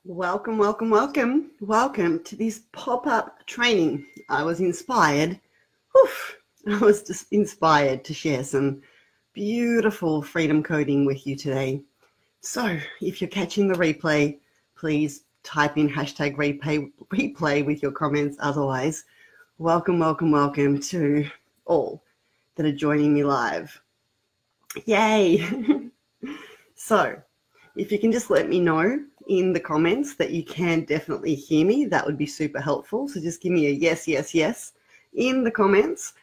Welcome, welcome, welcome. Welcome to this pop-up training. I was inspired. I was just inspired to share some beautiful freedom coding with you today. So if you're catching the replay, please type in hashtag replay with your comments. Otherwise, welcome, welcome, welcome to all that are joining me live. Yay! So if you can just let me know in the comments that you can definitely hear me, that would be super helpful. So just give me a yes, yes, yes in the comments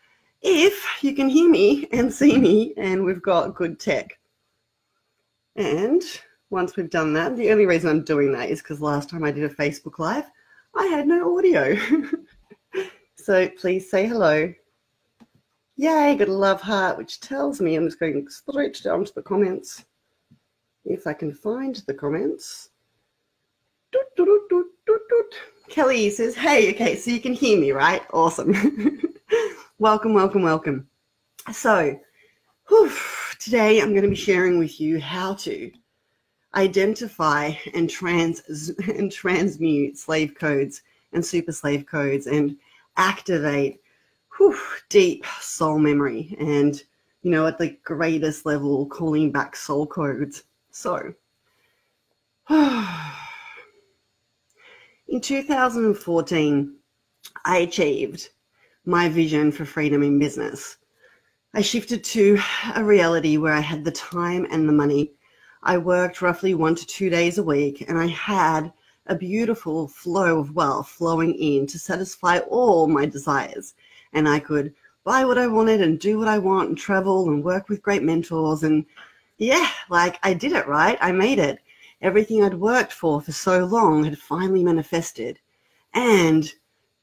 if you can hear me and see me and we've got good tech. And once we've done that, the only reason I'm doing that is because last time I did a Facebook Live, I had no audio. So please say hello. Yay, got a love heart, which tells me I'm just going straight down to the comments. If I can find the comments. Kelly says, hey, okay, so you can hear me, right? Awesome. Welcome, welcome, welcome. So today I'm going to be sharing with you how to identify and transmute slave codes and super slave codes and activate deep soul memory and, you know, at the greatest level, calling back soul codes. So, in 2014, I achieved my vision for freedom in business. I shifted to a reality where I had the time and the money. I worked roughly 1 to 2 days a week, and I had a beautiful flow of wealth flowing in to satisfy all my desires. And I could buy what I wanted and do what I want and travel and work with great mentors. And yeah, like I did it, right? I made it. Everything I'd worked for so long had finally manifested. And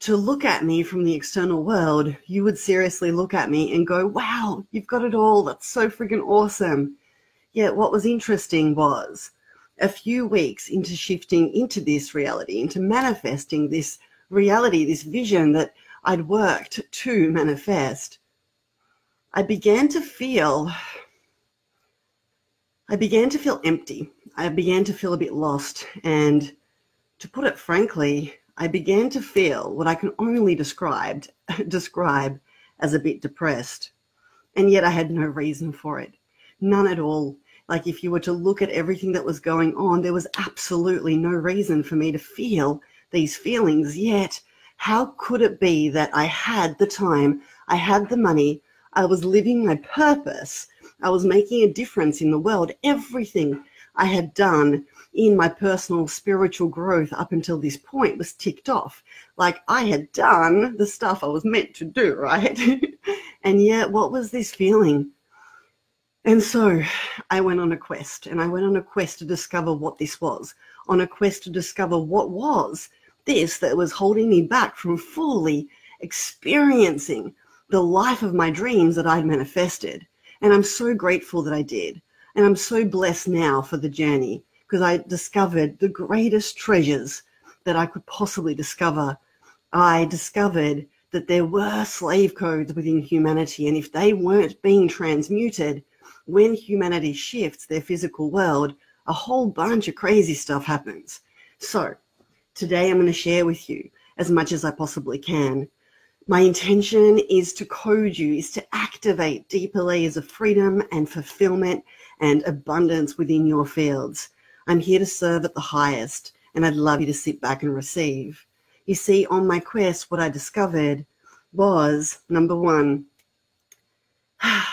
to look at me from the external world, you would seriously look at me and go, wow, you've got it all. That's so freaking awesome. Yet what was interesting was a few weeks into shifting into this reality, into manifesting this reality, this vision that I'd worked to manifest, I began to feel empty. I began to feel a bit lost. And to put it frankly, I began to feel what I can only describe as a bit depressed. And yet I had no reason for it. None at all. Like if you were to look at everything that was going on, there was absolutely no reason for me to feel these feelings. Yet, how could it be that I had the time, I had the money, I was living my purpose, I was making a difference in the world. Everything I had done in my personal spiritual growth up until this point was ticked off. Like I had done the stuff I was meant to do, right? And yet, what was this feeling? And so I went on a quest, and I went on a quest to discover what this was, on a quest to discover what was this that was holding me back from fully experiencing the life of my dreams that I'd manifested. And I'm so grateful that I did. And I'm so blessed now for the journey because I discovered the greatest treasures that I could possibly discover. I discovered that there were slave codes within humanity, and if they weren't being transmuted, when humanity shifts their physical world, a whole bunch of crazy stuff happens. So today I'm going to share with you as much as I possibly can. My intention is to code you, is to activate deeper layers of freedom and fulfillment and abundance within your fields. I'm here to serve at the highest, and I'd love you to sit back and receive. You see, on my quest, what I discovered was, number one,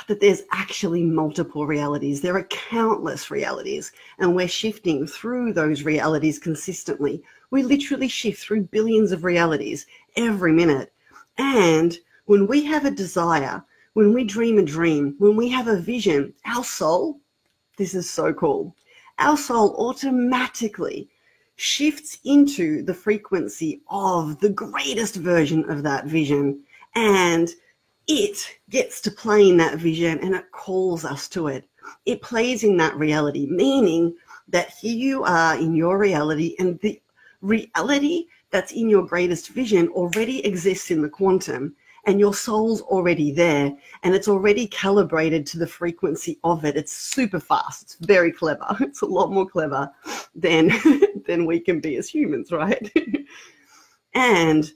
that there's actually multiple realities. There are countless realities, and we're shifting through those realities consistently. We literally shift through billions of realities every minute. And when we have a desire, when we dream a dream, when we have a vision, our soul, this is so cool, our soul automatically shifts into the frequency of the greatest version of that vision, and it gets to play in that vision and it calls us to it. It plays in that reality, meaning that here you are in your reality, and the reality that's in your greatest vision already exists in the quantum, and your soul's already there, and it's already calibrated to the frequency of it. It's super fast. It's very clever. It's a lot more clever than than we can be as humans, right? And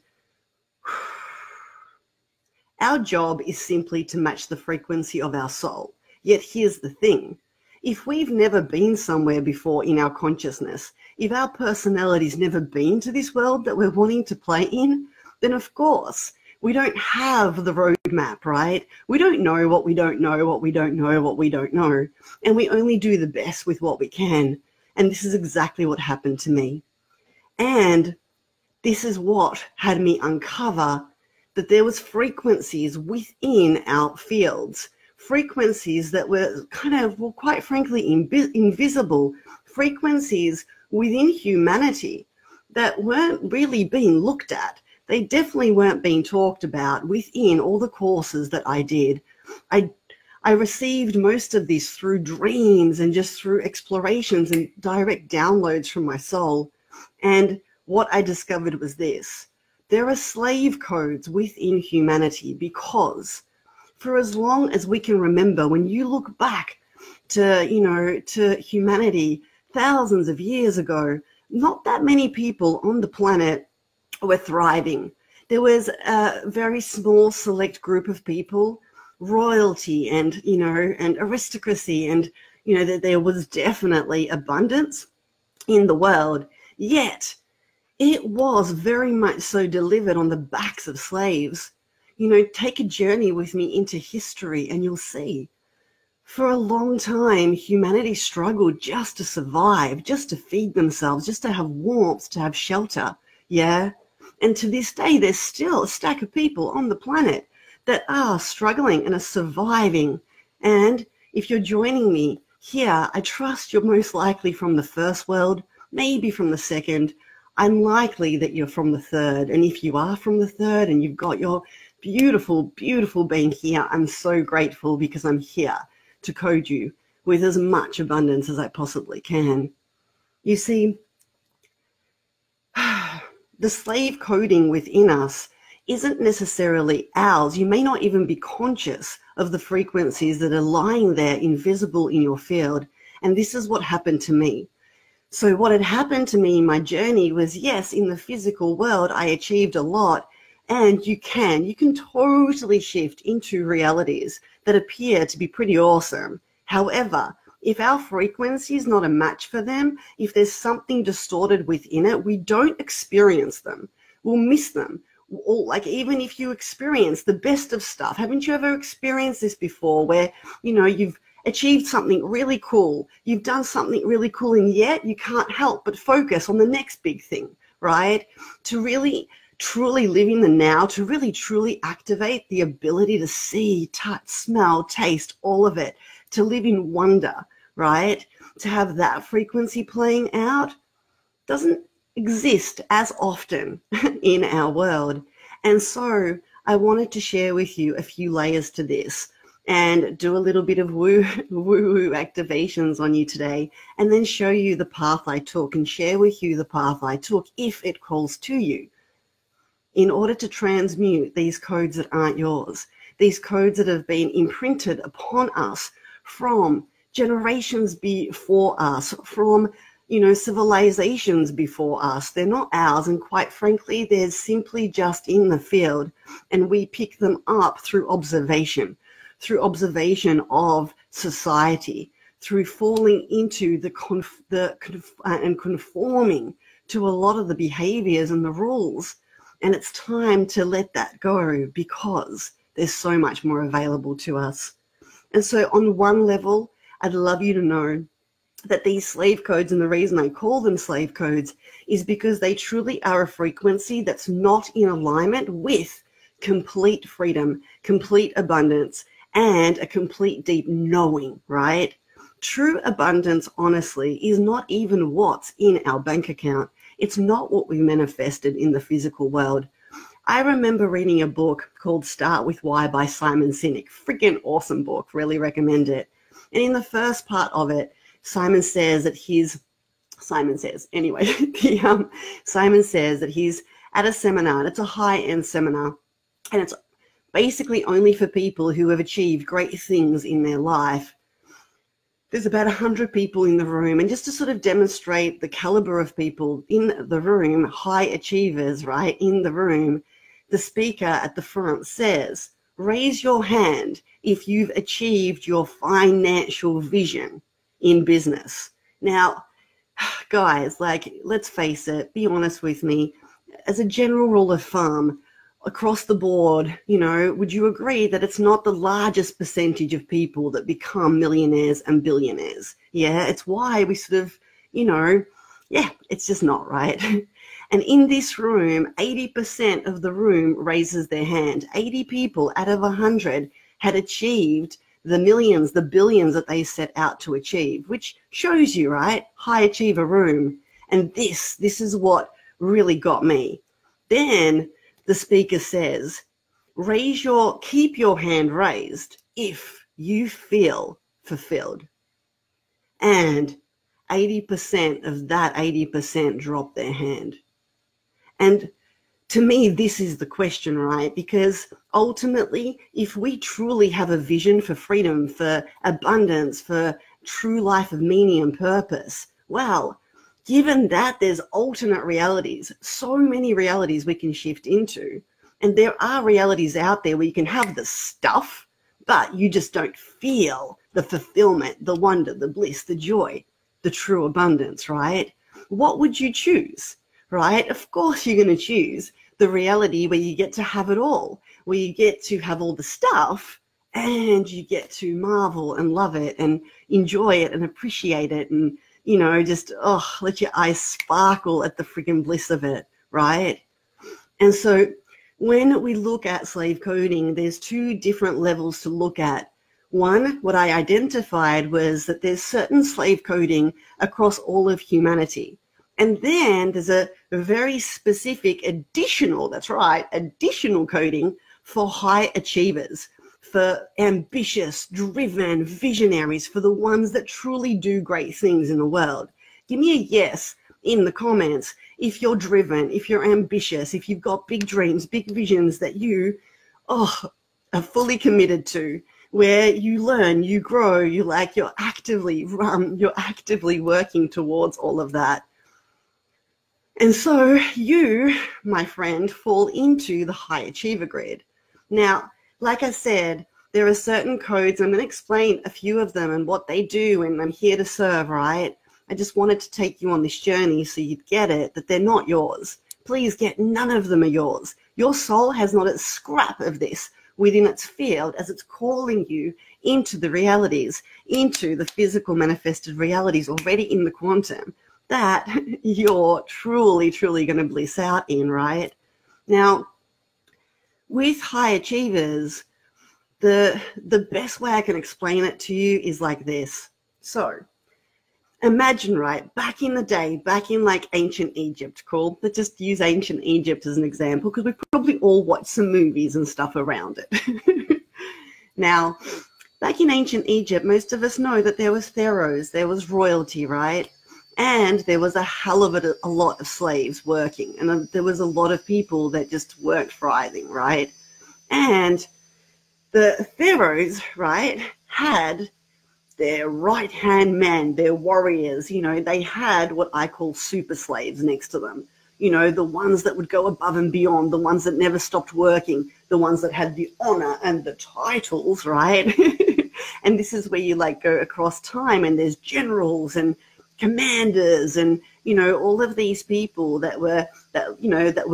our job is simply to match the frequency of our soul. Yet here's the thing. If we've never been somewhere before in our consciousness, if our personality's never been to this world that we're wanting to play in, then of course we don't have the roadmap, right? We don't know what we don't know, what we don't know, what we don't know. And we only do the best with what we can. And this is exactly what happened to me. And this is what had me uncover that there was frequencies within our fields, frequencies that were kind of, well, quite frankly, invisible, frequencies within humanity that weren't really being looked at. They definitely weren't being talked about within all the courses that I did. I received most of this through dreams and just through explorations and direct downloads from my soul. And what I discovered was this. There are slave codes within humanity because for as long as we can remember, when you look back to humanity thousands of years ago, not that many people on the planet were thriving. There was a very small select group of people, royalty and aristocracy, and that there was definitely abundance in the world. Yet it was very much so delivered on the backs of slaves. Take a journey with me into history and you'll see. For a long time, humanity struggled just to survive, just to feed themselves, just to have warmth, to have shelter. Yeah. And to this day, there's still a stack of people on the planet that are struggling and are surviving. And if you're joining me here, I trust you're most likely from the first world, maybe from the second. Unlikely that you're from the third. And if you are from the third and you've got your beautiful, beautiful being here, I'm so grateful because I'm here to code you with as much abundance as I possibly can. You see, the slave coding within us isn't necessarily ours. You may not even be conscious of the frequencies that are lying there invisible in your field. And this is what happened to me. So what had happened to me in my journey was, yes, in the physical world, I achieved a lot. And you can totally shift into realities that appear to be pretty awesome. However, if our frequency is not a match for them, if there's something distorted within it, we don't experience them. We'll miss them. Or like even if you experience the best of stuff, haven't you ever experienced this before where, you've achieved something really cool, you've done something really cool, and yet you can't help but focus on the next big thing, right? To really truly live in the now, to really truly activate the ability to see, touch, smell, taste, all of it, to live in wonder, right? To have that frequency playing out doesn't exist as often in our world. And so I wanted to share with you a few layers to this and do a little bit of woo-woo activations on you today, and then show you the path I took and share with you the path I took if it calls to you, in order to transmute these codes that aren't yours, these codes that have been imprinted upon us from generations before us, from civilizations before us. They're not ours, and quite frankly, they're simply just in the field, and we pick them up through observation of society, through falling into and conforming to a lot of the behaviors and the rules. And it's time to let that go because there's so much more available to us. And so on one level, I'd love you to know that these slave codes, and the reason I call them slave codes, is because they truly are a frequency that's not in alignment with complete freedom, complete abundance, and a complete deep knowing, right? True abundance, honestly, is not even what's in our bank account. It's not what we manifested in the physical world. I remember reading a book called Start With Why by Simon Sinek. Freaking awesome book. Really recommend it. And in the first part of it, Simon says that he's at a seminar, and it's a high-end seminar, and it's basically only for people who have achieved great things in their life. There's about 100 people in the room, and just to sort of demonstrate the caliber of people in the room, high achievers, right, in the room, the speaker at the front says, raise your hand if you've achieved your financial vision in business. Now, guys, like, let's face it, be honest with me, as a general rule of thumb, across the board, you know, would you agree that it's not the largest percentage of people that become millionaires and billionaires? Yeah, it's why we sort of, you know, yeah, it's just not right. And in this room, 80% of the room raises their hand. 80 people out of 100 had achieved the millions, the billions that they set out to achieve, which shows you, right, high achiever room. And this is what really got me. Then the speaker says, keep your hand raised if you feel fulfilled. And 80% of that 80% drop their hand. And to me, this is the question, right? Because ultimately, if we truly have a vision for freedom, for abundance, for true life of meaning and purpose, well, given that there's alternate realities, so many realities we can shift into, and there are realities out there where you can have the stuff, but you just don't feel the fulfillment, the wonder, the bliss, the joy, the true abundance, right? What would you choose, right? Of course you're going to choose the reality where you get to have it all, where you get to have all the stuff and you get to marvel and love it and enjoy it and appreciate it and, you know, just, let your eyes sparkle at the freaking bliss of it, right? And so when we look at slave coding, there's two different levels to look at. One, what I identified was that there's certain slave coding across all of humanity. And then there's a very specific additional, that's right, additional coding for high achievers, for ambitious, driven visionaries, for the ones that truly do great things in the world. Give me a yes in the comments if you're driven, if you're ambitious, if you've got big dreams, big visions that you are fully committed to, where you learn, you grow, you're actively working towards all of that. And so you, my friend, fall into the high achiever grid. Now, like I said, there are certain codes. I'm going to explain a few of them and what they do, and I'm here to serve, right? I just wanted to take you on this journey so you'd get it, that they're not yours. Please get, none of them are yours. Your soul has not a scrap of this within its field as it's calling you into the realities, into the physical manifested realities already in the quantum that you're truly, truly going to bliss out in, right? Now, with high achievers, the best way I can explain it to you is like this. So imagine, right, back in the day, back in like ancient Egypt, cool? Let's just use ancient Egypt as an example because we've probably all watched some movies and stuff around it. Now, back in ancient Egypt, most of us know that there was pharaohs, there was royalty, right? And there was a hell of a lot of slaves working, and there was a lot of people that just weren't thriving, right? And the pharaohs, right, had their right-hand men, their warriors, you know, they had what I call super slaves next to them. You know, the ones that would go above and beyond, the ones that never stopped working, the ones that had the honor and the titles, right? And this is where you like go across time, and there's generals and commanders and, you know, all of these people that were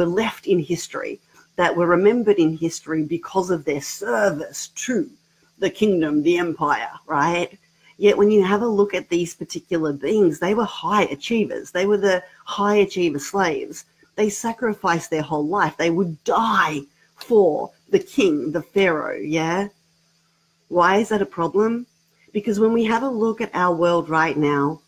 left in history, that were remembered in history because of their service to the kingdom, the empire, right? Yet when you have a look at these particular beings, they were high achievers. They were the high achiever slaves. They sacrificed their whole life. They would die for the king, the pharaoh, yeah? Why is that a problem? Because when we have a look at our world right now,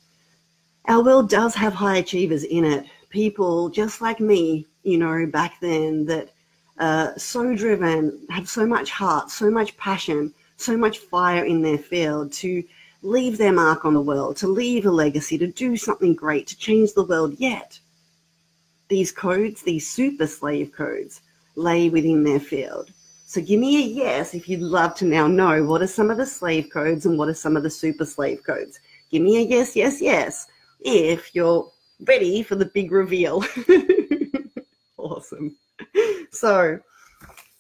our world does have high achievers in it. People just like me, you know, back then, that are so driven, have so much heart, so much passion, so much fire in their field to leave their mark on the world, to leave a legacy, to do something great, to change the world. Yet these codes, these super slave codes, lay within their field. So give me a yes if you'd love to now know what are some of the slave codes and what are some of the super slave codes. Give me a yes, yes, yes if you're ready for the big reveal. Awesome. So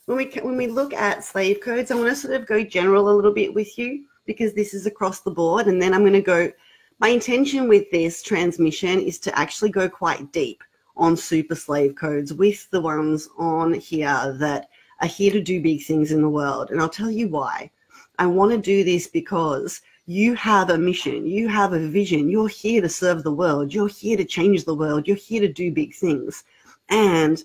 when we look at slave codes, I want to sort of go general a little bit with you because this is across the board. And then I'm going to go, my intention with this transmission is to actually go quite deep on super slave codes with the ones on here that are here to do big things in the world. And I'll tell you why. I want to do this because you have a mission, you have a vision, you're here to serve the world, you're here to change the world, you're here to do big things. And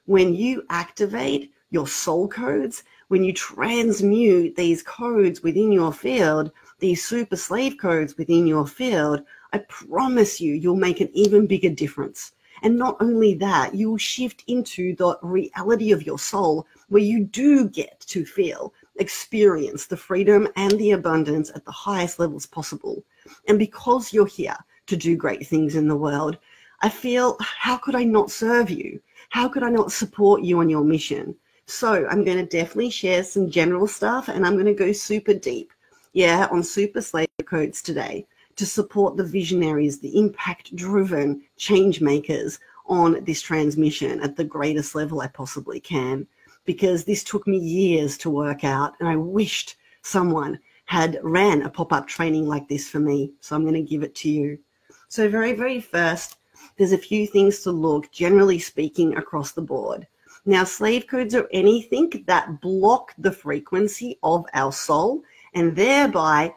when you activate your soul codes, when you transmute these codes within your field, these super slave codes within your field, I promise you, you'll make an even bigger difference. And not only that, you will shift into the reality of your soul where you do get to feel, experience the freedom and the abundance at the highest levels possible. And because you're here to do great things in the world, I feel, how could I not serve you? How could I not support you on your mission? So I'm going to definitely share some general stuff, and I'm going to go super deep, on super slave codes today to support the visionaries, the impact-driven change makers on this transmission at the greatest level I possibly can, because this took me years to work out, and I wished someone had ran a pop-up training like this for me. So I'm going to give it to you. So very, very first, there's a few things to look, generally speaking, across the board. Now, slave codes are anything that block the frequency of our soul and thereby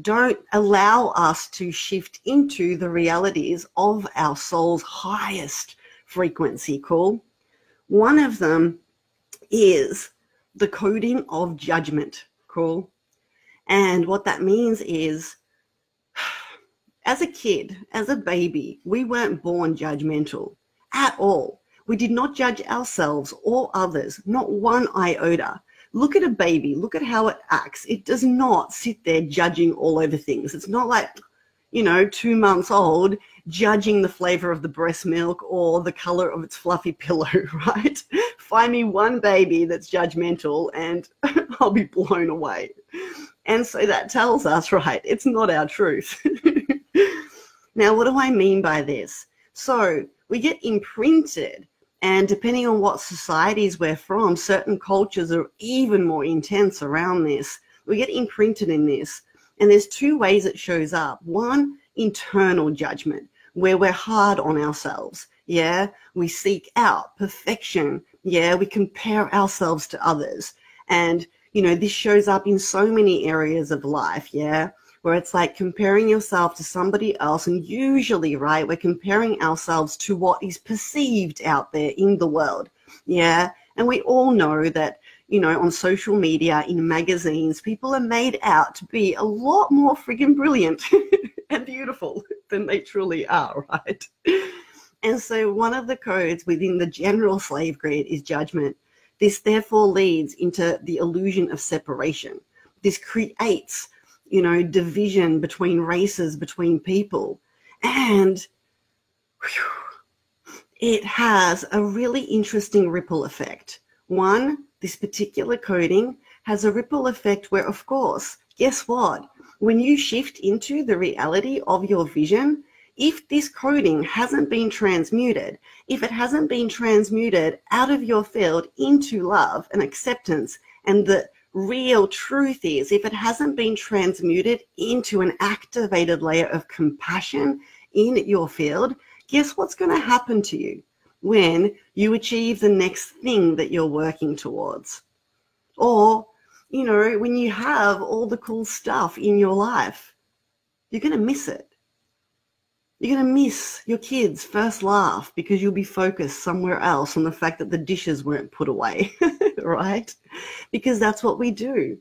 don't allow us to shift into the realities of our soul's highest frequency. Cool. One of them is the coding of judgment. Cool. And what that means is, as a kid, as a baby, we weren't born judgmental at all. We did not judge ourselves or others, not one iota. Look at a baby, look at how it acts. It does not sit there judging all over things. It's not like, 2 months old, judging the flavor of the breast milk or the color of its fluffy pillow, right? Find me one baby that's judgmental and I'll be blown away. And so that tells us, right, it's not our truth. Now, what do I mean by this? So we get imprinted, and depending on what societies we're from, certain cultures are even more intense around this. We get imprinted in this, and there's two ways it shows up. One, internal judgment, where we're hard on ourselves. We seek out perfection. We compare ourselves to others. And, this shows up in so many areas of life, where it's like comparing yourself to somebody else. And usually, right, we're comparing ourselves to what is perceived out there in the world. And we all know that, on social media, in magazines, people are made out to be a lot more friggin' brilliant and beautiful than they truly are, right? And so one of the codes within the general slave grid is judgment. This therefore leads into the illusion of separation. This creates, division between races, between people. And it has a really interesting ripple effect. One, this particular coding has a ripple effect where, of course, guess what? When you shift into the reality of your vision, if this coding hasn't been transmuted, if it hasn't been transmuted out of your field into love and acceptance, and the real truth is, if it hasn't been transmuted into an activated layer of compassion in your field, guess what's going to happen to you when you achieve the next thing that you're working towards? Or, when you have all the cool stuff in your life, you're going to miss it. You're going to miss your kid's first laugh because you'll be focused somewhere else on the fact that the dishes weren't put away, right? Because that's what we do.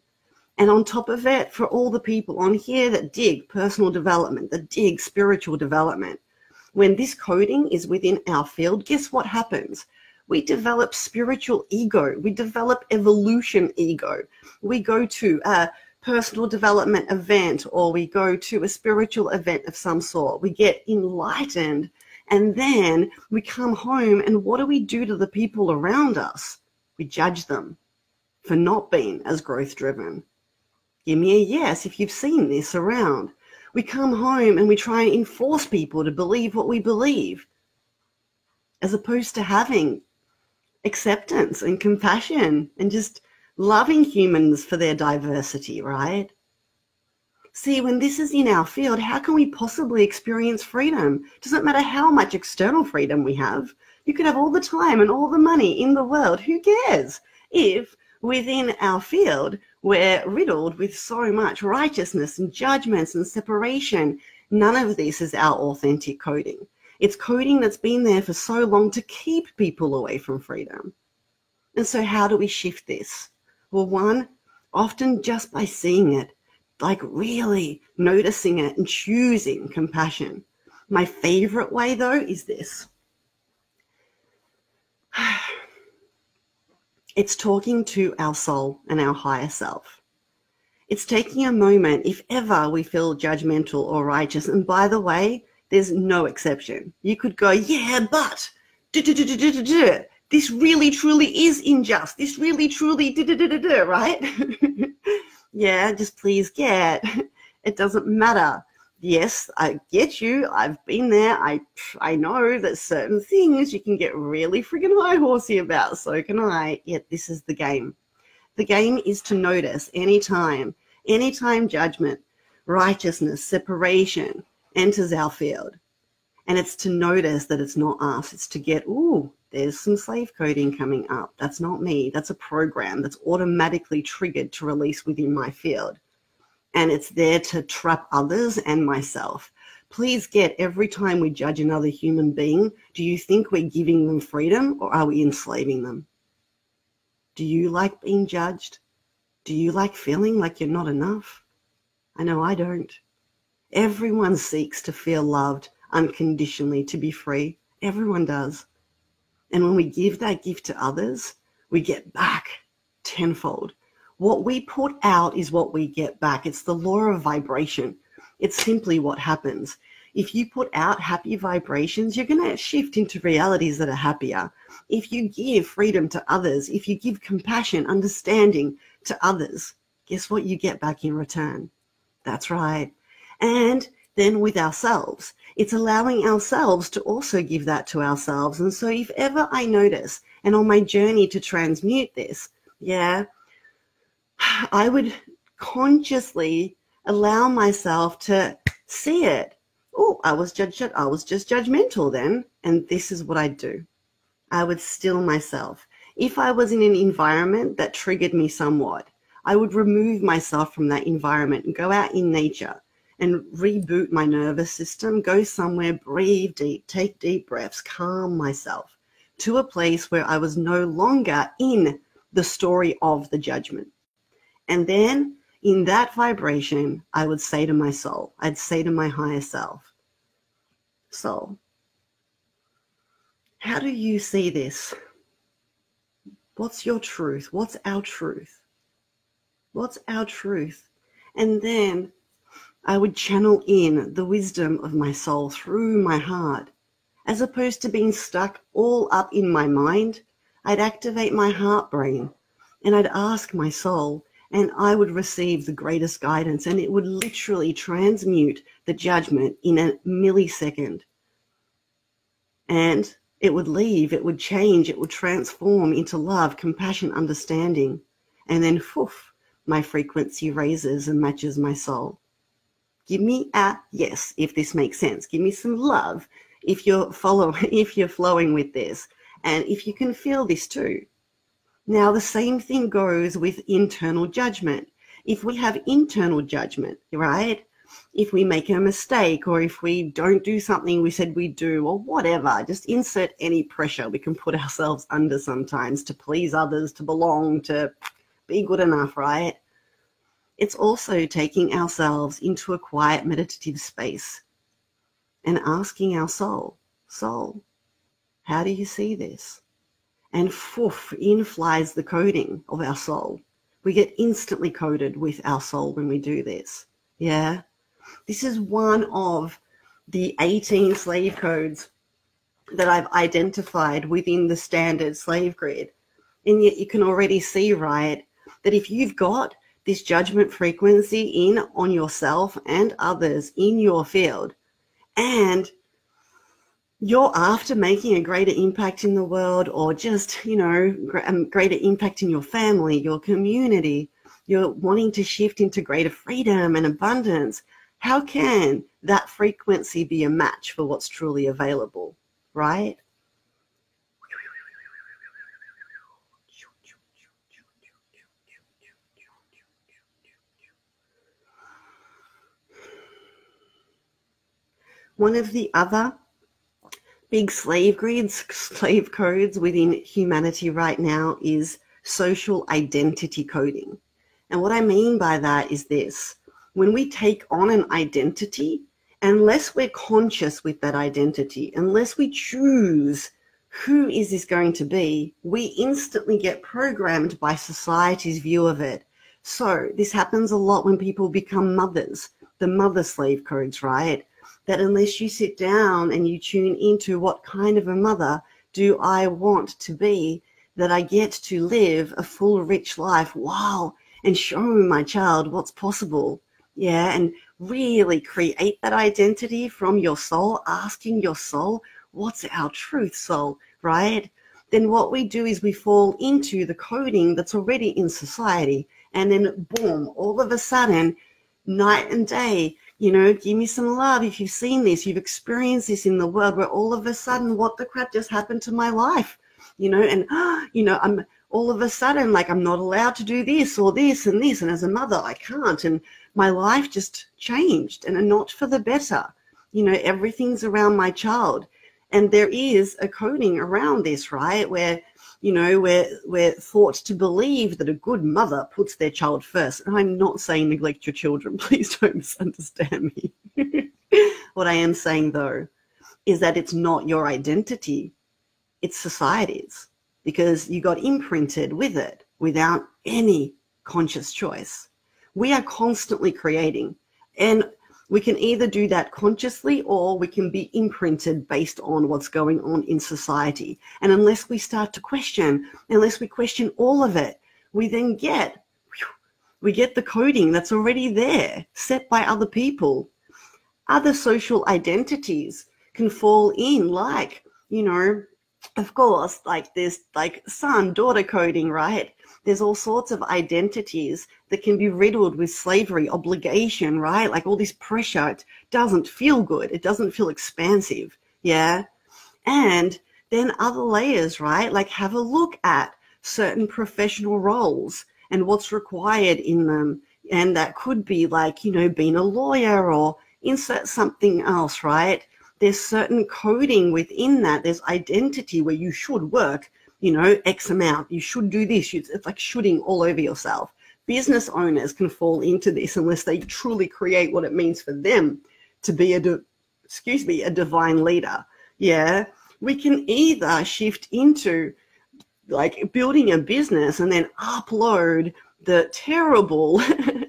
And on top of it, for all the people on here that dig personal development, that dig spiritual development, when this coding is within our field, guess what happens? We develop spiritual ego. We develop evolution ego. We go to a personal development event, or we go to a spiritual event of some sort. We get enlightened, and then we come home, and what do we do to the people around us? We judge them for not being as growth-driven. Give me a yes if you've seen this around. We come home and we try and enforce people to believe what we believe, as opposed to having acceptance and compassion and just loving humans for their diversity, right? See, when this is in our field, how can we possibly experience freedom? Doesn't matter how much external freedom we have. You could have all the time and all the money in the world. Who cares if within our field we're riddled with so much righteousness and judgments and separation? None of this is our authentic coding. It's coding that's been there for so long to keep people away from freedom. And so how do we shift this? Well, one, often just by seeing it, like really noticing it and choosing compassion. My favorite way, though, is this. It's talking to our soul and our higher self. It's taking a moment, if ever we feel judgmental or righteous. And by the way, there's no exception. You could go, yeah, but this really truly is unjust. This really truly right? Yeah, just please get. It doesn't matter. Yes, I get you. I've been there. I know that certain things you can get really friggin' high horsey about. So can I. Yet this is the game. The game is to notice anytime judgment, righteousness, separation enters our field. And it's to notice that it's not us. It's to get, ooh, there's some slave coding coming up. That's not me. That's a program that's automatically triggered to release within my field. And it's there to trap others and myself. Please get, every time we judge another human being, do you think we're giving them freedom or are we enslaving them? Do you like being judged? Do you like feeling like you're not enough? I know I don't. Everyone seeks to feel loved unconditionally, to be free. Everyone does. And when we give that gift to others, we get back tenfold. What we put out is what we get back. It's the law of vibration. It's simply what happens. If you put out happy vibrations, you're going to shift into realities that are happier. If you give freedom to others, if you give compassion, understanding to others, guess what you get back in return? That's right. And then with ourselves, it's allowing ourselves to also give that to ourselves. And so if ever I notice, and on my journey to transmute this, I would consciously allow myself to see it. Oh, I was just judgmental then. And this is what I'd do. I would still myself. If I was in an environment that triggered me somewhat, I would remove myself from that environment and go out in nature and reboot my nervous system, go somewhere, breathe deep, take deep breaths, calm myself to a place where I was no longer in the story of the judgment. And then in that vibration, I would say to my soul, I'd say to my higher self, soul, how do you see this? What's your truth? What's our truth? What's our truth? And then I would channel in the wisdom of my soul through my heart. As opposed to being stuck all up in my mind, I'd activate my heart brain and I'd ask my soul, and I would receive the greatest guidance, and it would literally transmute the judgment in a millisecond. And it would leave, it would change, it would transform into love, compassion, understanding. And then, poof, my frequency raises and matches my soul. Give me a yes, if this makes sense. Give me some love if you're flowing with this. And if you can feel this too. Now, the same thing goes with internal judgment. If we have internal judgment, right? If we make a mistake or if we don't do something we said we'd do or whatever, just insert any pressure we can put ourselves under sometimes to please others, to belong, to be good enough, right? It's also taking ourselves into a quiet meditative space and asking our soul, how do you see this? And poof, in flies the coding of our soul. We get instantly coded with our soul when we do this. Yeah. This is one of the 18 slave codes that I've identified within the standard slave grid. And yet you can already see, right, that if you've got this judgment frequency in on yourself and others in your field, and you're after making a greater impact in the world, or just, greater impact in your family, your community, you're wanting to shift into greater freedom and abundance, how can that frequency be a match for what's truly available, right? One of the other big slave codes within humanity right now is social identity coding. And what I mean by that is this: when we take on an identity, unless we're conscious with that identity, unless we choose who is this going to be, we instantly get programmed by society's view of it. So this happens a lot when people become mothers, the mother slave codes, right? That unless you sit down and you tune into what kind of a mother do I want to be, that I get to live a full, rich life, wow, and show my child what's possible, yeah, and really create that identity from your soul, asking your soul, what's our truth, soul, right? Then what we do is we fall into the coding that's already in society, and then boom, all of a sudden, night and day, give me some love. If you've seen this, you've experienced this in the world, where all of a sudden, what the crap just happened to my life, and, I'm all of a sudden, like, I'm not allowed to do this or this and this. And as a mother, I can't. And my life just changed, and not for the better. Everything's around my child. And there is a coding around this, right? Where, we're thought to believe that a good mother puts their child first. And I'm not saying neglect your children. Please don't misunderstand me. What I am saying, though, is that it's not your identity. It's society's, because you got imprinted with it without any conscious choice. We are constantly creating, and we can either do that consciously, or we can be imprinted based on what's going on in society. And unless we start to question, unless we question all of it, we then get the coding that's already there, set by other people. Other social identities can fall in, like, of course, like there's like son, daughter coding, right? There's all sorts of identities that can be riddled with slavery, obligation, right? Like all this pressure. It doesn't feel good. It doesn't feel expansive. Yeah. And then other layers, right? Like have a look at certain professional roles and what's required in them. And that could be like, being a lawyer, or insert something else, right? There's certain coding within that. There's identity where you should work, X amount. You should do this. It's like shooting all over yourself. Business owners can fall into this unless they truly create what it means for them to be a divine leader. Yeah. We can either shift into like building a business and then upload the terrible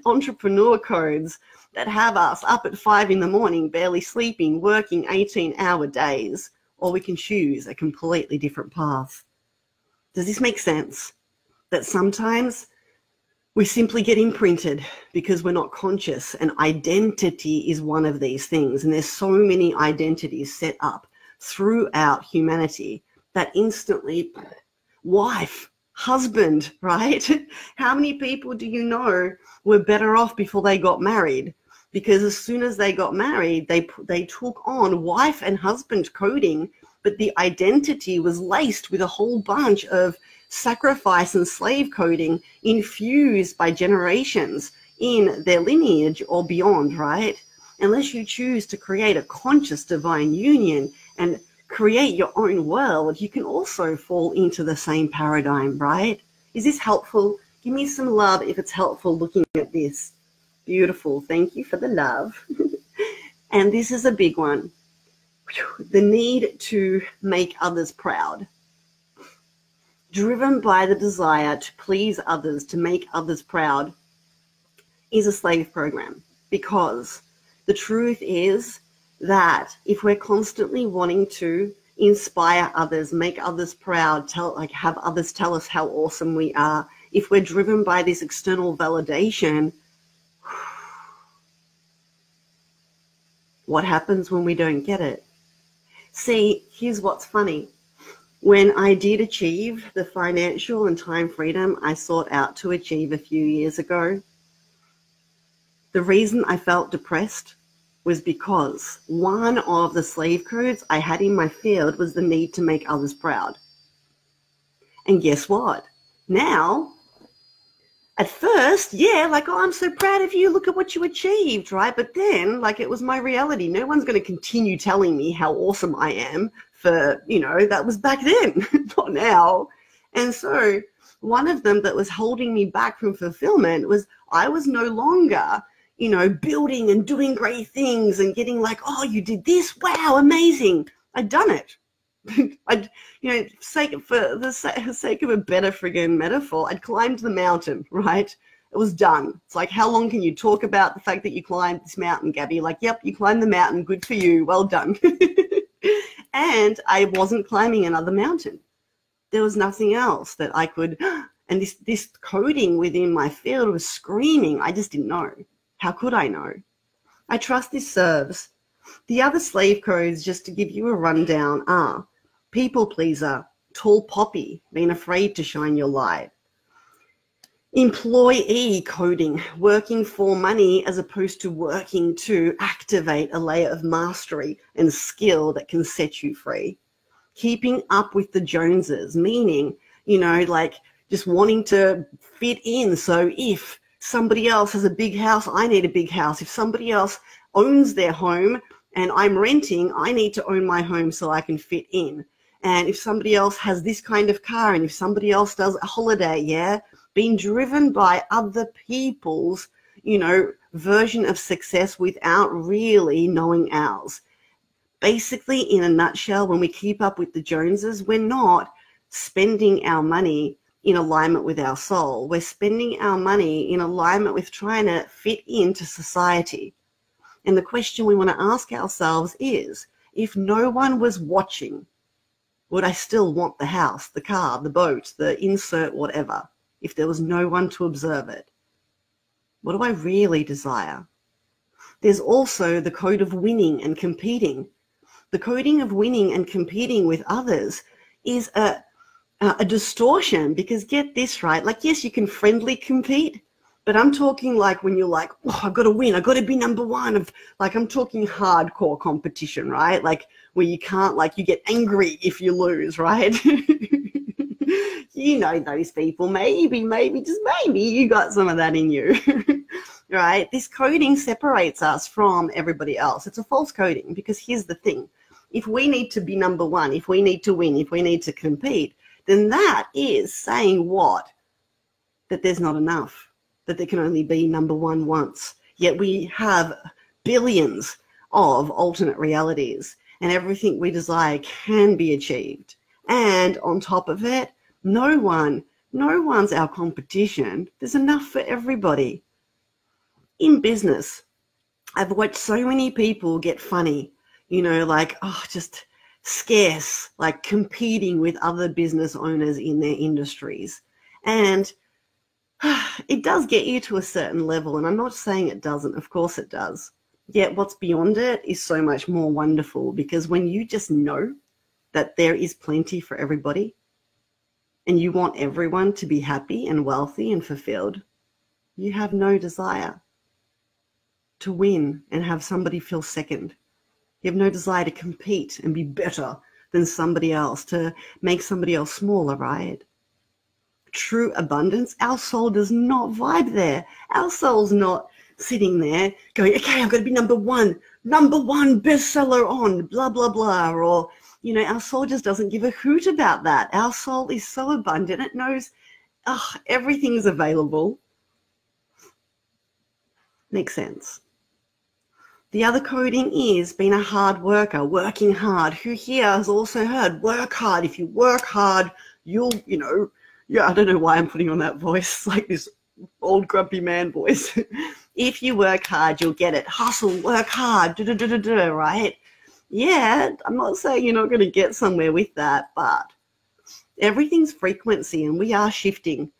entrepreneur codes that have us up at 5 a.m, barely sleeping, working 18-hour days, or we can choose a completely different path. Does this make sense? That sometimes we simply get imprinted because we're not conscious, and identity is one of these things. And there's so many identities set up throughout humanity that instantly, wife, husband, right? How many people do you know were better off before they got married? Because as soon as they got married, they took on wife and husband coding, but the identity was laced with a whole bunch of sacrifice and slave coding infused by generations in their lineage or beyond, right? Unless you choose to create a conscious divine union and create your own world, you can also fall into the same paradigm, right? Is this helpful? Give me some love if it's helpful looking at this. Beautiful. Thank you for the love. And this is a big one. The need to make others proud. Driven by the desire to please others, to make others proud, is a slave program. Because the truth is that if we're constantly wanting to inspire others, make others proud, have others tell us how awesome we are, if we're driven by this external validation, what happens when we don't get it? See, here's what's funny. When I did achieve the financial and time freedom I sought out to achieve a few years ago, the reason I felt depressed was because one of the slave codes I had in my field was the need to make others proud. And guess what? Now, at first, yeah, like, oh, I'm so proud of you. Look at what you achieved, right? But then, like, it was my reality. No one's going to continue telling me how awesome I am for, that was back then, not now. And so one of them that was holding me back from fulfillment was I was no longer, building and doing great things and getting like, oh, you did this. Wow, amazing. I'd done it. For the sake of a better friggin' metaphor, I'd climbed the mountain, right? It was done. It's like, how long can you talk about the fact that you climbed this mountain, Gabby? Like, yep, you climbed the mountain. Good for you. Well done. And I wasn't climbing another mountain. There was nothing else that I could, and this coding within my field was screaming. I just didn't know. How could I know? I trust this serves. The other slave codes, just to give you a rundown, are people pleaser, tall poppy, being afraid to shine your light, employee coding, working for money as opposed to working to activate a layer of mastery and skill that can set you free, keeping up with the Joneses, meaning, like just wanting to fit in. So if somebody else has a big house, I need a big house. If somebody else owns their home and I'm renting, I need to own my home so I can fit in. And if somebody else has this kind of car, and if somebody else does a holiday, being driven by other people's, version of success without really knowing ours. Basically, in a nutshell, when we keep up with the Joneses, we're not spending our money in alignment with our soul. We're spending our money in alignment with trying to fit into society. And the question we want to ask ourselves is, if no one was watching, would I still want the house, the car, the boat, the insert, whatever, if there was no one to observe it? What do I really desire? There's also the code of winning and competing. The coding of winning and competing with others is a distortion, because get this right, like, yes, you can friendly compete, but I'm talking like when you're like, oh, I've got to win, I've got to be number one. I'm talking hardcore competition, right? Like where you can't, like, you get angry if you lose, right? Those people, maybe, just maybe you got some of that in you, right? This coding separates us from everybody else. It's a false coding, because here's the thing. If we need to be number one, if we need to win, if we need to compete, then that is saying what? That there's not enough, that there can only be number one once. Yet we have billions of alternate realities, and everything we desire can be achieved. And on top of it, no one's our competition. There's enough for everybody. In business, I've watched so many people get funny, just scarce, like competing with other business owners in their industries. And it does get you to a certain level, and I'm not saying it doesn't. Of course it does. Yet what's beyond it is so much more wonderful, because when you just know that there is plenty for everybody and you want everyone to be happy and wealthy and fulfilled, you have no desire to win and have somebody feel second. You have no desire to compete and be better than somebody else, to make somebody else smaller, right? True abundance, our soul does not vibe there. Our soul's not sitting there going, okay, I've got to be number one bestseller on blah, blah, blah. Or, our soul just doesn't give a hoot about that. Our soul is so abundant. It knows everything is available. Makes sense. The other coding is being a hard worker, working hard. Who here has also heard, work hard. If you work hard, you'll, I don't know why I'm putting on that voice, like this old grumpy man voice. If you work hard, you'll get it. Hustle, work hard, right? Yeah, I'm not saying you're not going to get somewhere with that, but everything's frequency, and we are shifting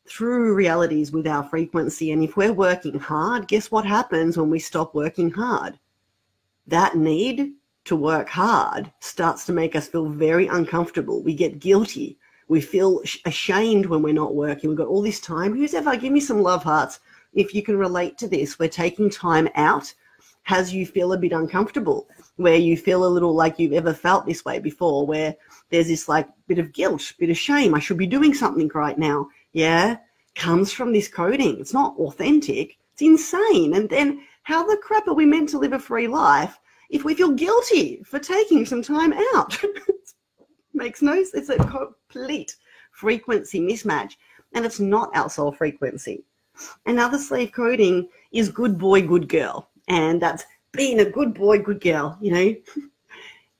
through realities with our frequency. And if we're working hard, guess what happens when we stop working hard? That need to work hard starts to make us feel very uncomfortable. We get guilty. We feel ashamed when we're not working. We've got all this time. Who's ever, give me some love hearts if you can relate to this, where taking time out has you feel a bit uncomfortable, where you feel a little like you've ever felt this way before, where there's this like bit of guilt, bit of shame. I should be doing something right now. Yeah, comes from this coding. It's not authentic. It's insane. And then how the crap are we meant to live a free life if we feel guilty for taking some time out? Makes no sense. It's a complete frequency mismatch, and it's not our soul frequency. Another slave coding is good boy, good girl, and that's being a good boy, good girl, you know.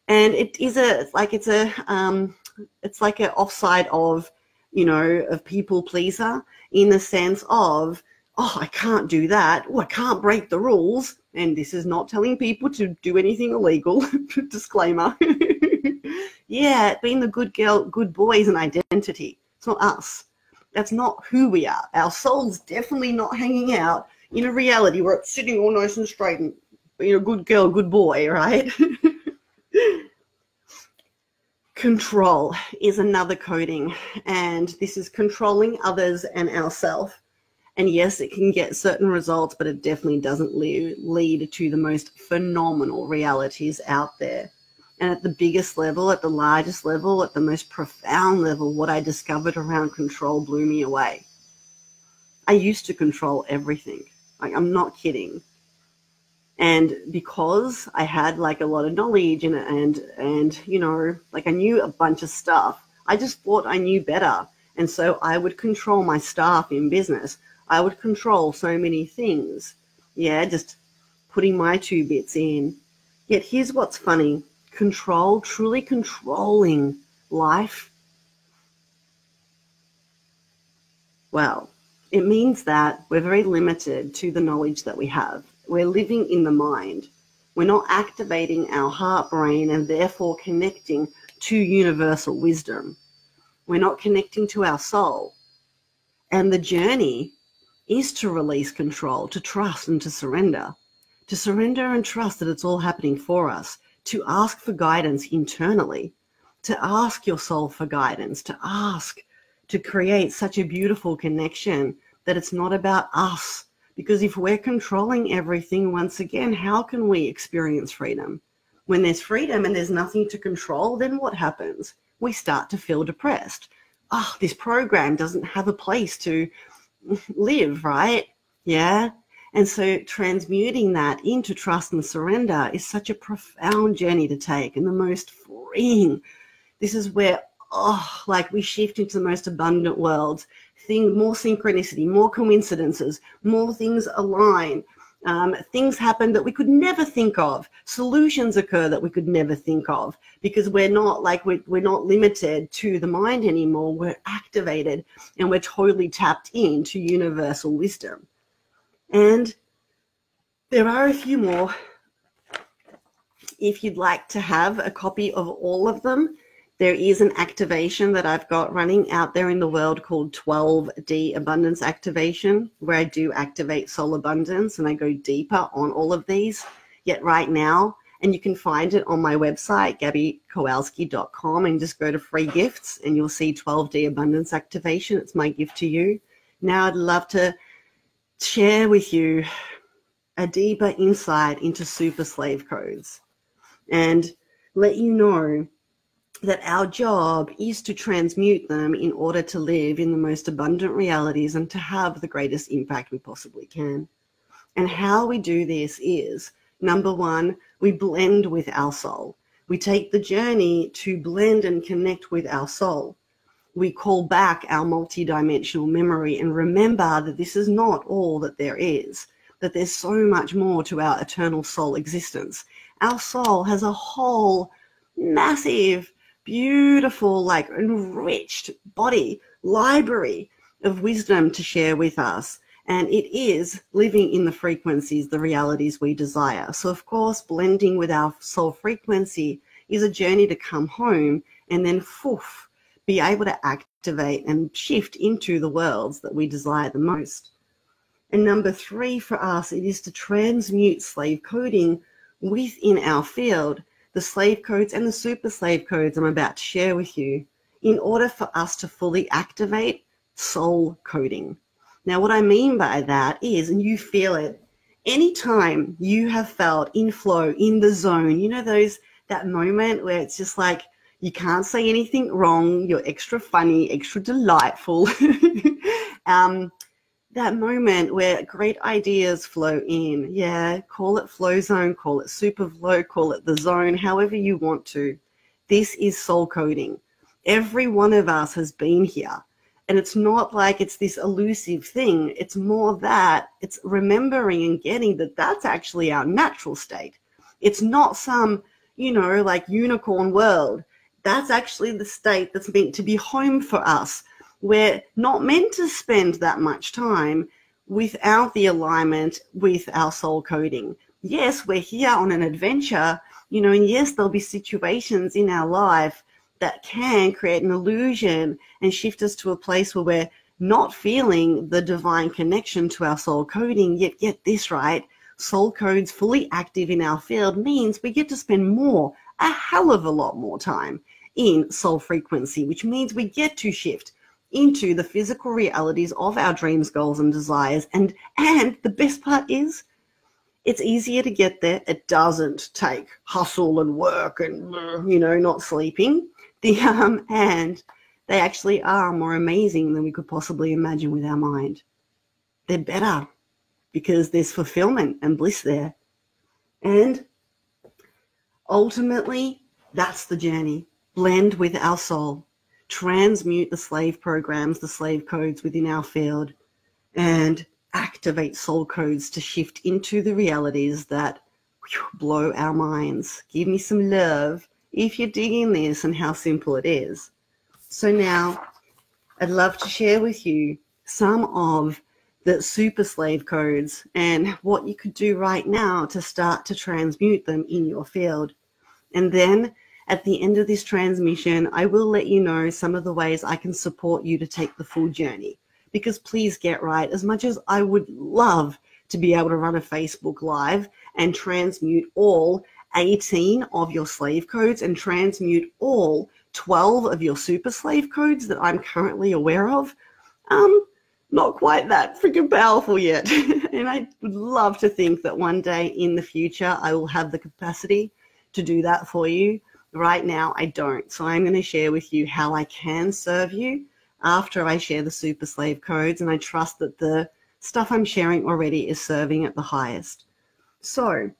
And it is it's like an offside of, you know, of people pleaser, in the sense of, oh, I can't do that. Oh, I can't break the rules. And this is not telling people to do anything illegal. Disclaimer. Yeah, being the good girl, good boy is an identity. It's not us. That's not who we are. Our soul's definitely not hanging out in a reality where it's sitting all nice and straight and being a good girl, good boy, right? Control is another coding, and this is controlling others and ourselves. And yes, it can get certain results, but it definitely doesn't lead to the most phenomenal realities out there. And at the biggest level, at the largest level, at the most profound level, what I discovered around control blew me away. I used to control everything. Like, I'm not kidding. And because I had like a lot of knowledge and you know, like I knew a bunch of stuff, I just thought I knew better. And so I would control my staff in business. I would control so many things. Yeah, just putting my 2 bits in. Yet here's what's funny. Control, truly controlling life, well, it means that we're very limited to the knowledge that we have. We're living in the mind. We're not activating our heart, brain, and therefore connecting to universal wisdom. We're not connecting to our soul. And the journey is to release control, to trust and to surrender and trust that it's all happening for us, to ask for guidance internally, to ask your soul for guidance, to ask to create such a beautiful connection that it's not about us. Because if we're controlling everything, once again, how can we experience freedom? When there's freedom and there's nothing to control, then what happens? We start to feel depressed. Oh, this program doesn't have a place to live, right? Yeah. And so transmuting that into trust and surrender is such a profound journey to take, and the most freeing. This is where, like we shift into the most abundant worlds. More synchronicity, more coincidences, more things align. Things happen that we could never think of. Solutions occur that we could never think of, because we're not limited to the mind anymore. We're activated and we're totally tapped into universal wisdom. And there are a few more. If you'd like to have a copy of all of them, there is an activation that I've got running out there in the world called 12D Abundance Activation, where I do activate soul abundance and I go deeper on all of these. Yet right now, and you can find it on my website, gabbykowalski.com, and just go to free gifts and you'll see 12D Abundance Activation. It's my gift to you. Now I'd love to share with you a deeper insight into super slave codes and let you know that our job is to transmute them in order to live in the most abundant realities and to have the greatest impact we possibly can. And how we do this is, number one, we blend with our soul. We take the journey to blend and connect with our soul. We call back our multidimensional memory and remember that this is not all that there is, that there's so much more to our eternal soul existence. Our soul has a whole massive, beautiful, like enriched body library of wisdom to share with us. And it is living in the frequencies, the realities we desire. So of course, blending with our soul frequency is a journey to come home and then be able to activate and shift into the worlds that we desire the most. And number 3 for us, it is to transmute slave coding within our field, the slave codes and the super slave codes I'm about to share with you, in order for us to fully activate soul coding. Now, what I mean by that is, and you feel it, anytime you have felt in flow, in the zone, you know, that moment where it's just like you can't say anything wrong, you're extra funny, extra delightful. That moment where great ideas flow in. Yeah, call it flow zone, call it super flow, call it the zone, however you want to. This is soul coding. Every one of us has been here. And it's not like it's this elusive thing. It's more that it's remembering and getting that that's actually our natural state. It's not some, you know, like unicorn world. That's actually the state that's meant to be home for us. We're not meant to spend that much time without the alignment with our soul coding. Yes, we're here on an adventure, you know, and yes, there'll be situations in our life that can create an illusion and shift us to a place where we're not feeling the divine connection to our soul coding. Yet get this right, soul codes fully active in our field means we get to spend a hell of a lot more time in soul frequency, which means we get to shift into the physical realities of our dreams, goals, and desires. And the best part is, it's easier to get there. It doesn't take hustle and work and, you know, not sleeping. And they actually are more amazing than we could possibly imagine with our mind. They're better because there's fulfillment and bliss there. And ultimately, that's the journey. Blend with our soul. Transmute the slave programs, the slave codes within our field, and activate soul codes to shift into the realities that blow our minds. Give me some love if you're digging this and how simple it is. So now I'd love to share with you some of the super slave codes and what you could do right now to start to transmute them in your field. And then at the end of this transmission, I will let you know some of the ways I can support you to take the full journey. Because please get right, as much as I would love to be able to run a Facebook Live and transmute all 18 of your slave codes and transmute all 12 of your super slave codes that I'm currently aware of, not quite that freaking powerful yet. And I would love to think that one day in the future, I will have the capacity to do that for you. Right now, I don't. So I'm going to share with you how I can serve you after I share the super slave codes. And I trust that the stuff I'm sharing already is serving at the highest. So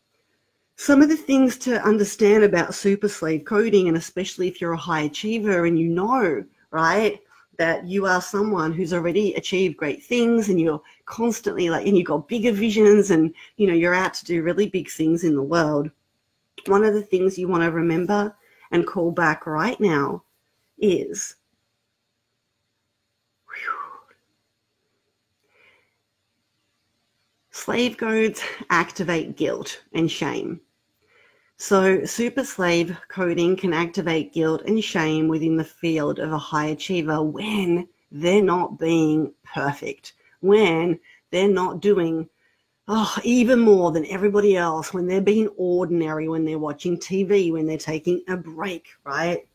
some of the things to understand about super slave coding, and especially if you're a high achiever and you know, right, that you are someone who's already achieved great things and you're constantly and you've got bigger visions and, you know, you're out to do really big things in the world. One of the things you want to remember and call back right now is slave codes activate guilt and shame. So super slave coding can activate guilt and shame within the field of a high achiever when they're not being perfect, when they're not doing even more than everybody else, when they're being ordinary, when they're watching TV, when they're taking a break, right?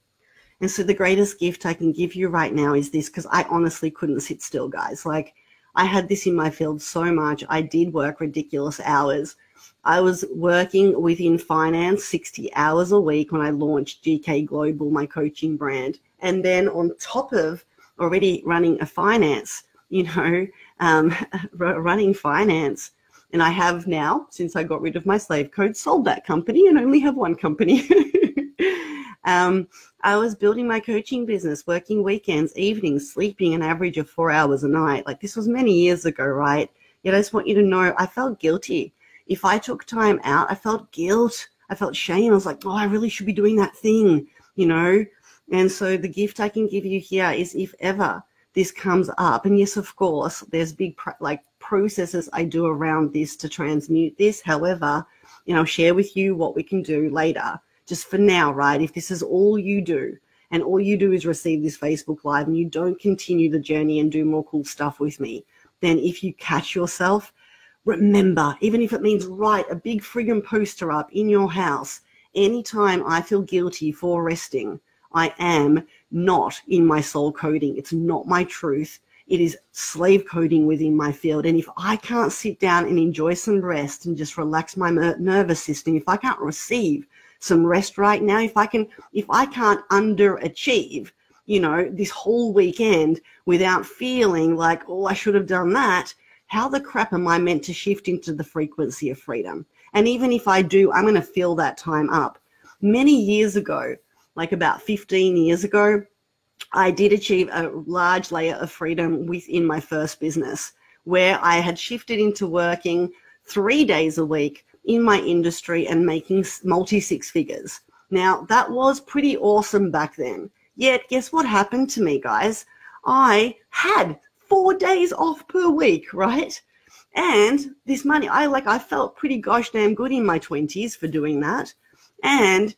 And so the greatest gift I can give you right now is this, because I honestly couldn't sit still, guys. Like, I had this in my field so much. I did work ridiculous hours. I was working within finance 60 hours a week when I launched GK Global, my coaching brand. And then on top of already running a finance, running finance, and I have now, since I got rid of my slave code, sold that company and only have one company. I was building my coaching business, working weekends, evenings, sleeping an average of 4 hours a night. Like, this was many years ago, right? Yet I just want you to know I felt guilty. If I took time out, I felt guilt. I felt shame. I was like, I really should be doing that thing, And so the gift I can give you here is, if ever this comes up, and yes, of course, there's big processes I do around this to transmute this. However, I'll share with you what we can do later. Just for now, right? If this is all you do, and all you do is receive this Facebook Live and you don't continue the journey and do more cool stuff with me, then if you catch yourself, remember, even if it means write a big friggin' poster up in your house, anytime I feel guilty for resting, I am not in my soul coding. It's not my truth. It is slave coding within my field. And if I can't sit down and enjoy some rest and just relax my nervous system, if I can't receive some rest right now, if I can't underachieve, this whole weekend without feeling like, oh, I should have done that, how the crap am I meant to shift into the frequency of freedom? And even if I do, I'm going to fill that time up. Many years ago, like about 15 years ago, I did achieve a large layer of freedom within my first business, where I had shifted into working 3 days a week in my industry and making multi-six figures. Now, that was pretty awesome back then. Yet, guess what happened to me, guys? I had 4 days off per week, right? And this money, I felt pretty gosh damn good in my 20s for doing that. And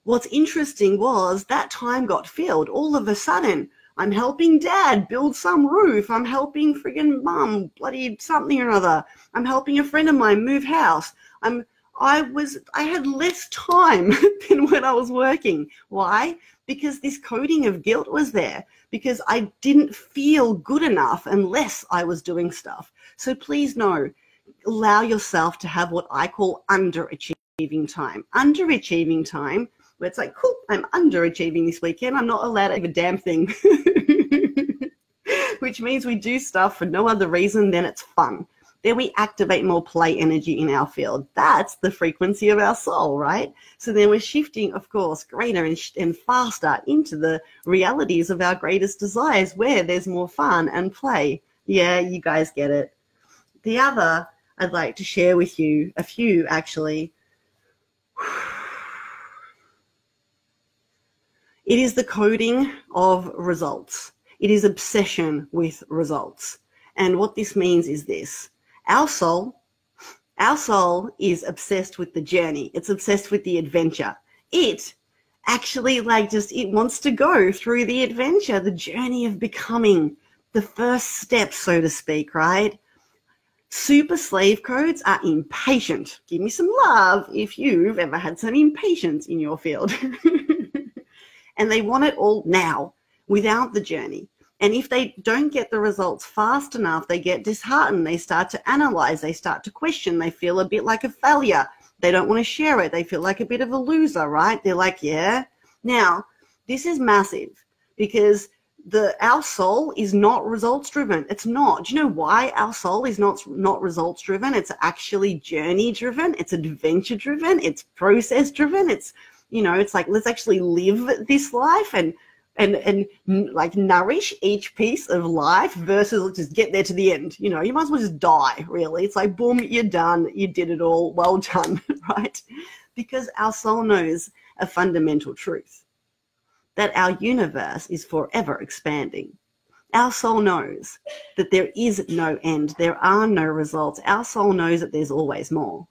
what's interesting was that time got filled. All of a sudden, I'm helping dad build some roof. I'm helping friggin' mum bloody something or other. I'm helping a friend of mine move house. I had less time than when I was working. Why? Because this coding of guilt was there, because I didn't feel good enough unless I was doing stuff. So please know, allow yourself to have what I call underachieving time. Underachieving time, where it's like, cool, I'm underachieving this weekend. I'm not allowed to do a damn thing. Which means we do stuff for no other reason than it's fun. Then we activate more play energy in our field. That's the frequency of our soul, right? So then we're shifting, of course, greater and faster into the realities of our greatest desires, where there's more fun and play. Yeah, you guys get it. The other I'd like to share with you, a few actually. It is the coding of results. It is obsession with results. And what this means is this. Our soul is obsessed with the journey. It's obsessed with the adventure. It actually it wants to go through the adventure, the journey of becoming, the first step, so to speak, right? Super slave codes are impatient. Give me some love if you've ever had some impatience in your field. And they want it all now without the journey. And if they don't get the results fast enough, they get disheartened. They start to analyze. They start to question. They feel a bit like a failure. They don't want to share it. They feel like a bit of a loser, right? They're like, yeah. Now, this is massive because our soul is not results driven. It's not. Do you know why our soul is not results driven? It's actually journey driven. It's adventure driven. It's process driven. It's, it's like, let's actually live this life and like nourish each piece of life versus let's just get there to the end. You might as well just die, really. It's like, boom, you're done. You did it all. Well done, right? Because our soul knows a fundamental truth, that our universe is forever expanding. Our soul knows that there is no end. There are no results. Our soul knows that there's always more.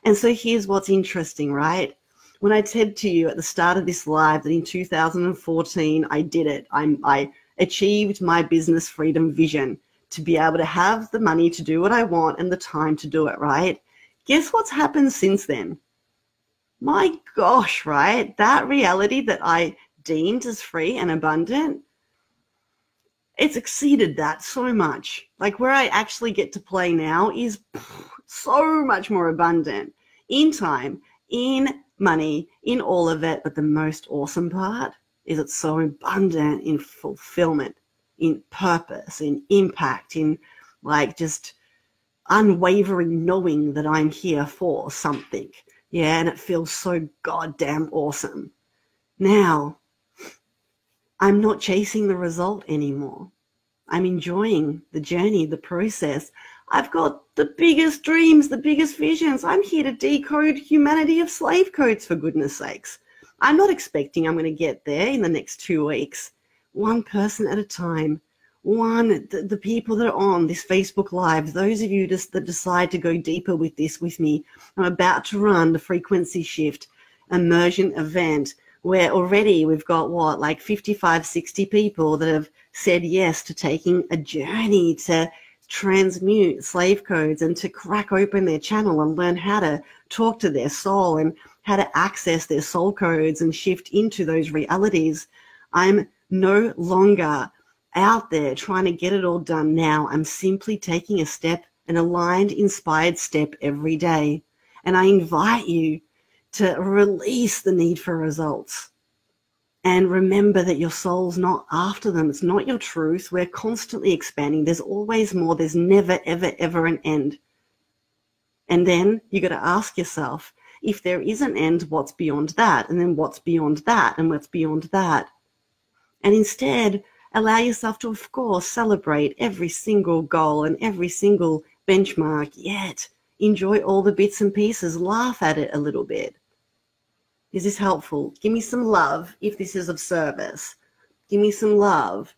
And so here's what's interesting, right? When I said to you at the start of this live that in 2014, I did it. I achieved my business freedom vision to be able to have the money to do what I want and the time to do it, right? Guess what's happened since then? My gosh, right? That reality that I deemed as free and abundant, it's exceeded that so much. Like where I actually get to play now is so much more abundant in time, in money, in all of it. But the most awesome part is it's so abundant in fulfillment, in purpose, in impact, in like just unwavering knowing that I'm here for something. Yeah, and it feels so goddamn awesome. Now, I'm not chasing the result anymore. I'm enjoying the journey, the process. I've got the biggest dreams, the biggest visions. I'm here to decode humanity of slave codes, for goodness sakes. I'm not expecting I'm going to get there in the next 2 weeks. One person at a time, The people that are on this Facebook Live, those of you that decide to go deeper with this with me, I'm about to run the frequency shift immersion event where already we've got like 55, 60 people that have said yes to taking a journey to transmute slave codes and to crack open their channel and learn how to talk to their soul and how to access their soul codes and shift into those realities. I'm no longer out there trying to get it all done now. I'm simply taking a step, an aligned, inspired step every day. And I invite you to release the need for results. And remember that your soul's not after them. It's not your truth. We're constantly expanding. There's always more. There's never, ever, ever an end. And then you got to ask yourself, if there is an end, what's beyond that? And then what's beyond that? And what's beyond that? And instead, allow yourself to, of course, celebrate every single goal and every single benchmark, yet enjoy all the bits and pieces. Laugh at it a little bit. Is this helpful? Give me some love if this is of service. Give me some love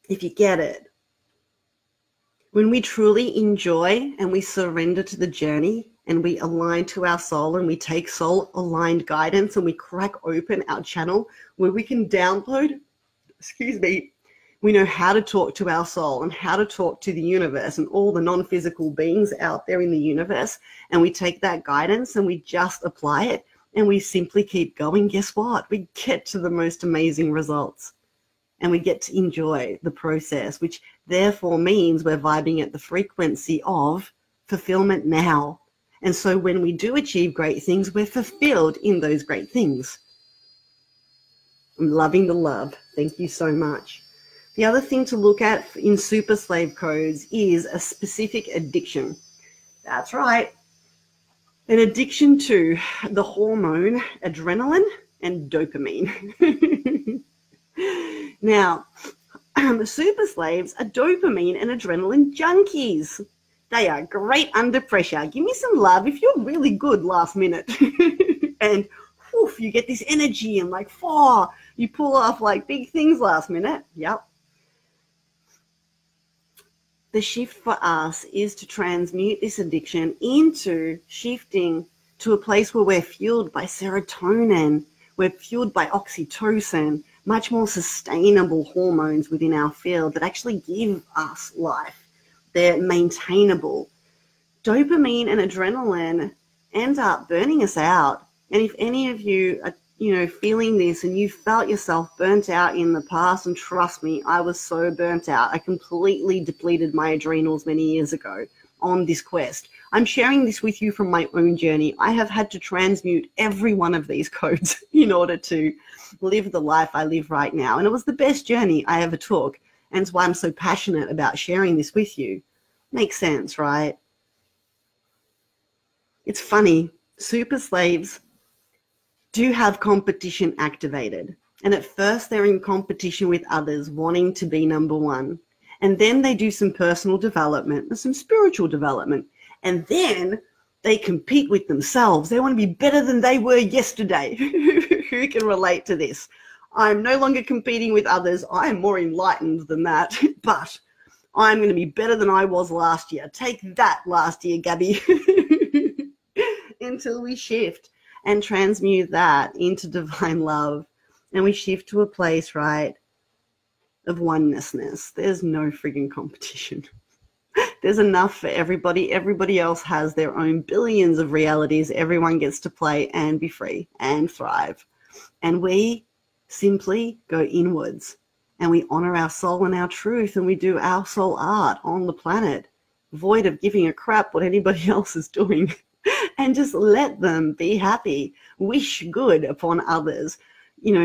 if you get it. When we truly enjoy and we surrender to the journey and we align to our soul and we take soul-aligned guidance and we crack open our channel where we can download, we know how to talk to our soul and how to talk to the universe and all the non-physical beings out there in the universe, and we take that guidance and we just apply it and we simply keep going. Guess what? We get to the most amazing results and we get to enjoy the process, which therefore means we're vibing at the frequency of fulfillment now. And so when we do achieve great things, we're fulfilled in those great things. I'm loving the love. Thank you so much. The other thing to look at in super slave codes is a specific addiction. That's right. An addiction to the hormone adrenaline and dopamine. Now, super slaves are dopamine and adrenaline junkies. They are great under pressure. Give me some love if you're really good last minute. And woof, you get this energy and like, you pull off like big things last minute. Yep. The shift for us is to transmute this addiction into shifting to a place where we're fueled by serotonin, we're fueled by oxytocin, much more sustainable hormones within our field that actually give us life. They're maintainable. Dopamine and adrenaline end up burning us out. And if any of you are, feeling this and you felt yourself burnt out in the past, and trust me, I was so burnt out. I completely depleted my adrenals many years ago on this quest. I'm sharing this with you from my own journey. I have had to transmute every one of these codes in order to live the life I live right now. And it was the best journey I ever took. And it's why I'm so passionate about sharing this with you. Makes sense, right? It's funny. Super slaves do have competition activated. And at first they're in competition with others, wanting to be number one. And then they do some personal development and some spiritual development. And then they compete with themselves. They want to be better than they were yesterday. Who can relate to this? I'm no longer competing with others. I am more enlightened than that. But I'm going to be better than I was last year. Take that last year, Gabby. Until we shift and transmute that into divine love. And we shift to a place, right, of onenessness. There's no friggin' competition. There's enough for everybody. Everybody else has their own billions of realities. Everyone gets to play and be free and thrive. And we simply go inwards and we honor our soul and our truth, and we do our soul art on the planet, void of giving a crap what anybody else is doing. And just let them be happy. Wish good upon others.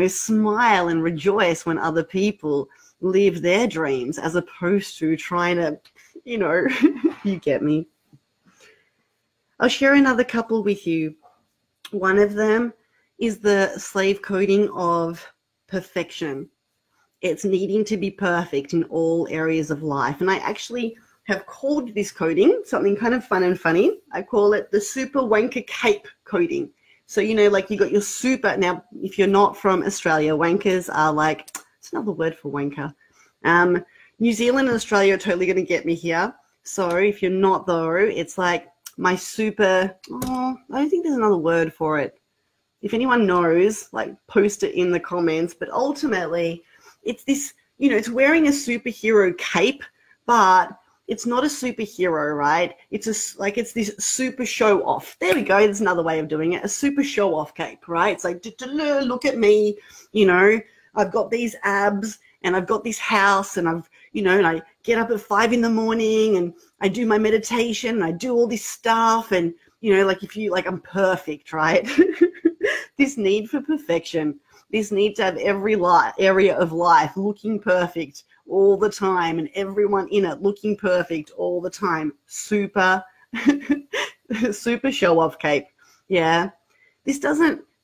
Smile and rejoice when other people live their dreams as opposed to trying to, you get me. I'll share another couple with you. One of them is the slave coding of perfection. It's needing to be perfect in all areas of life. And I actually have called this coding something kind of fun and funny. I call it the super wanker cape coding. So, like you got your super, now if you're not from Australia, wankers are like, it's another word for wanker. New Zealand and Australia are totally going to get me here. So if you're not, though, it's like my super, I don't think there's another word for it. If anyone knows, like, post it in the comments. But ultimately, it's this, it's wearing a superhero cape, but it's not a superhero, right? It's it's this super show off. There we go. There's another way of doing it. A super show off cape, right? It's like, look at me, I've got these abs and I've got this house and and I get up at 5 a.m. and I do my meditation and I do all this stuff. And, I'm perfect, right? This need for perfection, this need to have every area of life looking perfect all the time and everyone in it looking perfect all the time. Super show off cape. Yeah.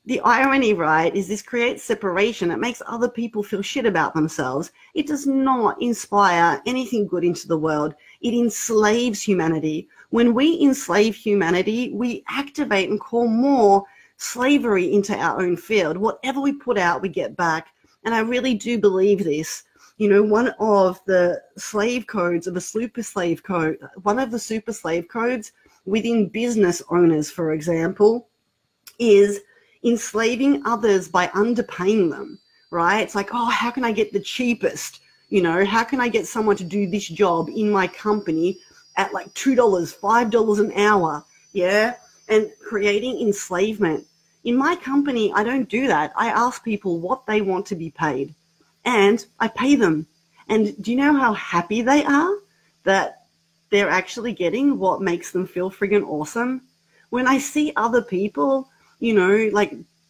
The irony, right, is this creates separation. It makes other people feel shit about themselves. It does not inspire anything good into the world. It enslaves humanity. When we enslave humanity, we activate and call more slavery into our own field. Whatever we put out, we get back. And I really do believe this. One of the slave codes of a super slave code, one of the super slave codes within business owners, for example, is enslaving others by underpaying them, right? It's like, oh, how can I get the cheapest? How can I get someone to do this job in my company at like $2, $5 an hour? Yeah. And creating enslavement. In my company, I don't do that. I ask people what they want to be paid and I pay them. And do you know how happy they are that they're actually getting what makes them feel friggin' awesome? When I see other people,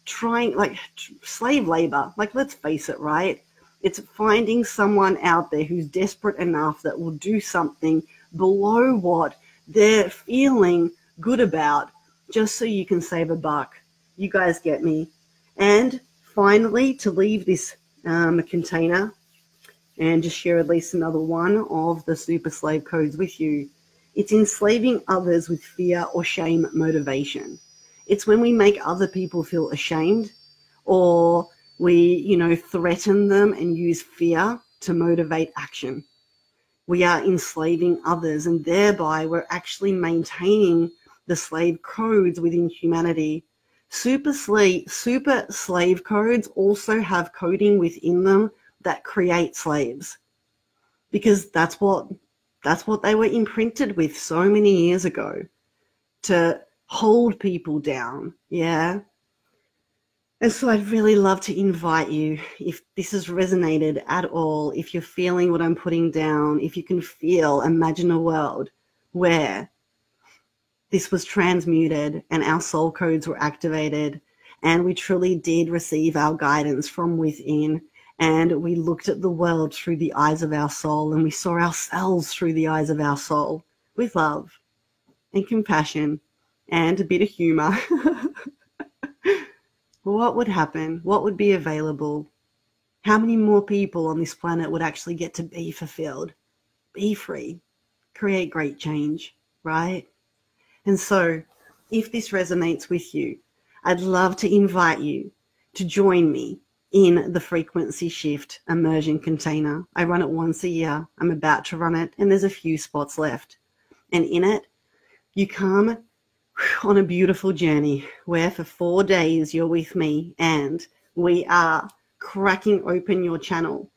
trying slave labor, let's face it, right? It's finding someone out there who's desperate enough that will do something below what they're feeling good about just so you can save a buck. You guys get me. And finally, to leave this container and just share at least another one of the super slave codes with you, it's enslaving others with fear or shame motivation. It's when we make other people feel ashamed or we, threaten them and use fear to motivate action. We are enslaving others and thereby we're actually maintaining the slave codes within humanity. Super slave codes also have coding within them that create slaves because that's what they were imprinted with so many years ago, to hold people down. Yeah. And so I'd really love to invite you, if this has resonated at all, if you're feeling what I'm putting down, if you can imagine a world where this was transmuted and our soul codes were activated and we truly did receive our guidance from within, and we looked at the world through the eyes of our soul and we saw ourselves through the eyes of our soul with love and compassion and a bit of humor. What would happen? What would be available? How many more people on this planet would actually get to be fulfilled, be free, create great change, right? And so if this resonates with you, I'd love to invite you to join me in the frequency shift immersion container. I run it once a year. I'm about to run it and there's a few spots left. And in it, you come on a beautiful journey where for 4 days you're with me and we are cracking open your channel,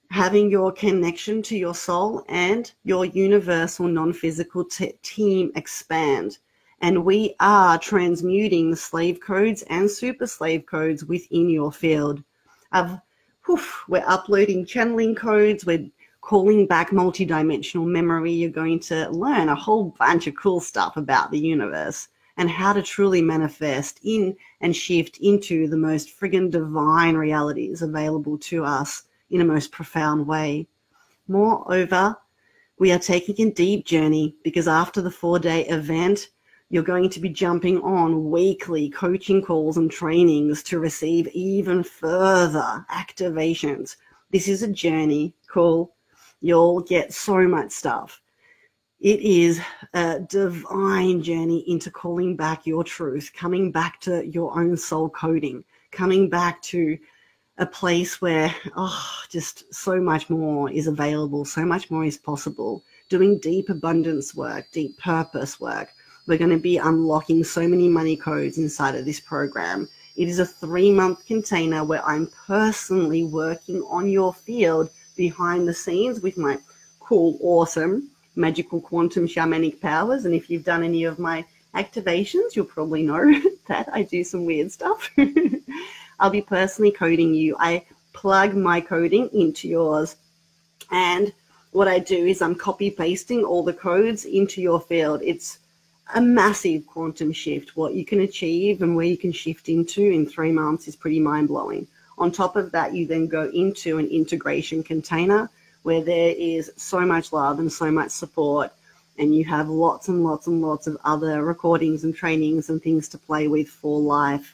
having your connection to your soul and your universal non-physical team expand. And we are transmuting the slave codes and super slave codes within your field. We're uploading channeling codes. We're calling back multidimensional memory. You're going to learn a whole bunch of cool stuff about the universe and how to truly manifest in and shift into the most friggin' divine realities available to us in a most profound way. Moreover, we are taking a deep journey because after the 4-day event, you're going to be jumping on weekly coaching calls and trainings to receive even further activations. This is a journey, cool. You'll get so much stuff. It is a divine journey into calling back your truth, coming back to your own soul coding, coming back to a place where, just so much more is available, so much more is possible. Doing deep abundance work, deep purpose work. We're going to be unlocking so many money codes inside of this program. It is a 3-month container where I'm personally working on your field behind the scenes with my cool, awesome, magical quantum shamanic powers. And if you've done any of my activations, you'll probably know that I do some weird stuff. I'll be personally coding you. I plug my coding into yours. And what I do is I'm copy pasting all the codes into your field. It's a massive quantum shift. What you can achieve and where you can shift into in 3 months is pretty mind-blowing. On top of that, you then go into an integration container where there is so much love and so much support, and you have lots and lots and lots of other recordings and trainings and things to play with for life.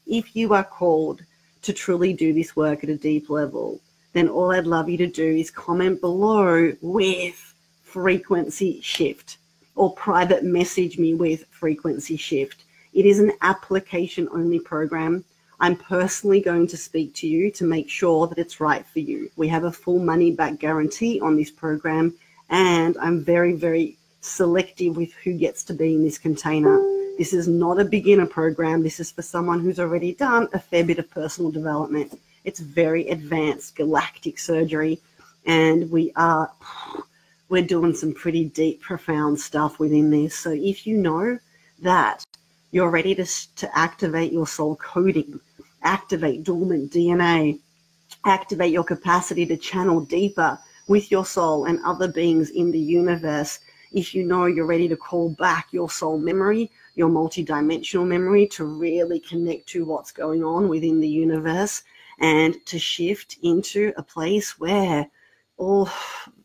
If you are called to truly do this work at a deep level, then all I'd love you to do is comment below with frequency shift, or private message me with frequency shift. It is an application only program. I'm personally going to speak to you to make sure that it's right for you. We have a full money back guarantee on this program, and I'm very, very selective with who gets to be in this container. This is not a beginner program. This is for someone who's already done a fair bit of personal development. It's very advanced galactic surgery, and we're doing some pretty deep, profound stuff within this. So if you know that you're ready to activate your soul coding, activate dormant DNA, activate your capacity to channel deeper with your soul and other beings in the universe, if you know you're ready to call back your soul memory, your multidimensional memory, to really connect to what's going on within the universe and to shift into a place where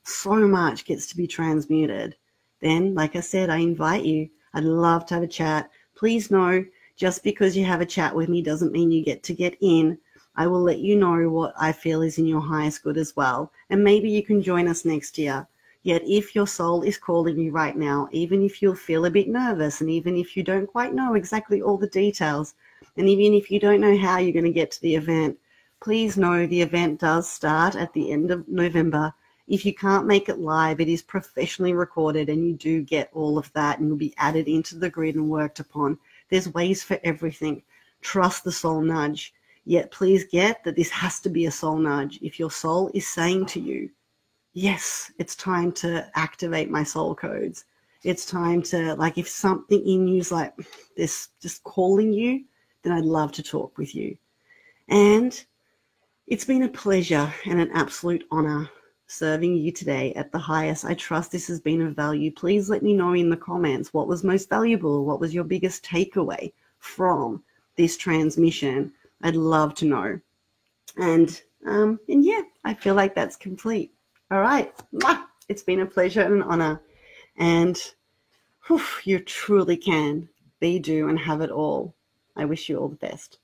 so much gets to be transmuted, then, like I said, I invite you. I'd love to have a chat. Please know, just because you have a chat with me doesn't mean you get to get in. I will let you know what I feel is in your highest good as well. And maybe you can join us next year. Yet if your soul is calling you right now, even if you'll feel a bit nervous, and even if you don't quite know exactly all the details, and even if you don't know how you're going to get to the event, please know the event does start at the end of November. If you can't make it live, it is professionally recorded, and you do get all of that, and you'll be added into the grid and worked upon. There's ways for everything. Trust the soul nudge. Yet please get that this has to be a soul nudge. If your soul is saying to you, yes, it's time to activate my soul codes. It's time to, if something in you is like this, just calling you, then I'd love to talk with you. And it's been a pleasure and an absolute honor serving you today at the highest. I trust this has been of value. Please let me know in the comments what was most valuable, what was your biggest takeaway from this transmission. I'd love to know. And yeah, I feel like that's complete. All right. It's been a pleasure and an honor. And you truly can be, do, and have it all. I wish you all the best.